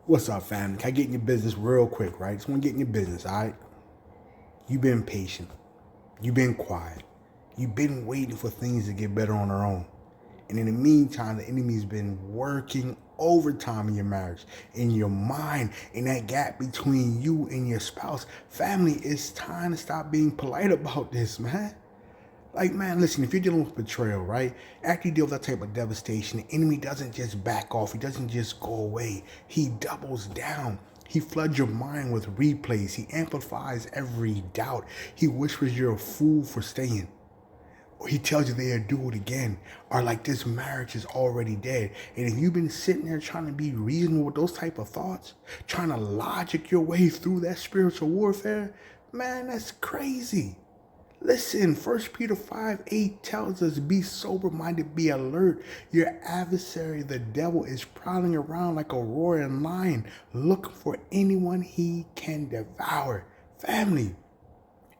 What's up, family? Can I get in your business real quick, right? Just want to get in your business, all right? You've been patient. You've been quiet. You've been waiting for things to get better on their own. And in the meantime, the enemy's been working overtime in your marriage, in your mind, in that gap between you and your spouse. Family, it's time to stop being polite about this, man. Like, man, listen, if you're dealing with betrayal, right? After you deal with that type of devastation, the enemy doesn't just back off. He doesn't just go away. He doubles down. He floods your mind with replays. He amplifies every doubt. He whispers you're a fool for staying. Or he tells you they'll do it again. Or like this marriage is already dead. And if you've been sitting there trying to be reasonable with those type of thoughts, trying to logic your way through that spiritual warfare, man, that's crazy. Listen, 1 Peter 5:8 tells us, be sober-minded, be alert. Your adversary, the devil, is prowling around like a roaring lion, looking for anyone he can devour. Family,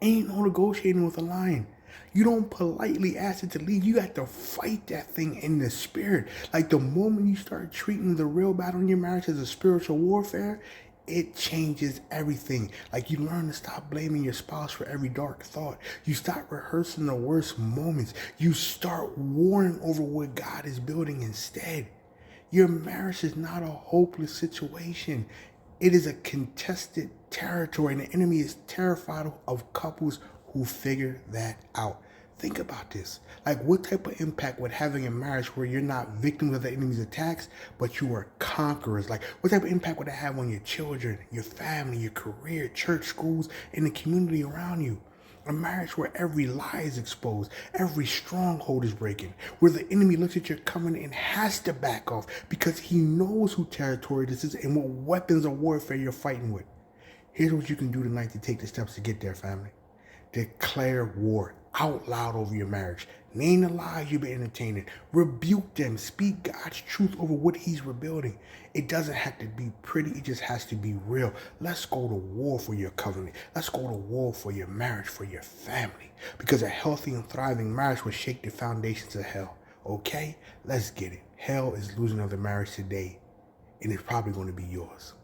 ain't no negotiating with a lion. You don't politely ask it to leave. You got to fight that thing in the spirit. Like the moment you start treating the real battle in your marriage as a spiritual warfare, it changes everything. Like you learn to stop blaming your spouse for every dark thought. You stop rehearsing the worst moments. You start warring over what God is building instead. Your marriage is not a hopeless situation. It is a contested territory, and the enemy is terrified of couples who figure that out. Think about this. Like, what type of impact would having a marriage where you're not victims of the enemy's attacks, but you are conquerors? Like, what type of impact would that have on your children, your family, your career, church, schools, and the community around you? A marriage where every lie is exposed, every stronghold is breaking, where the enemy looks at your covenant and has to back off because he knows who territory this is and what weapons of warfare you're fighting with. Here's what you can do tonight to take the steps to get there, family. Declare war out loud over your marriage. Name the lies you've been entertaining. Rebuke them. Speak God's truth over what he's rebuilding. It doesn't have to be pretty. It just has to be real. Let's go to war for your covenant. Let's go to war for your marriage, for your family. Because a healthy and thriving marriage will shake the foundations of hell. Okay? Let's get it. Hell is losing another marriage today, and it's probably going to be yours.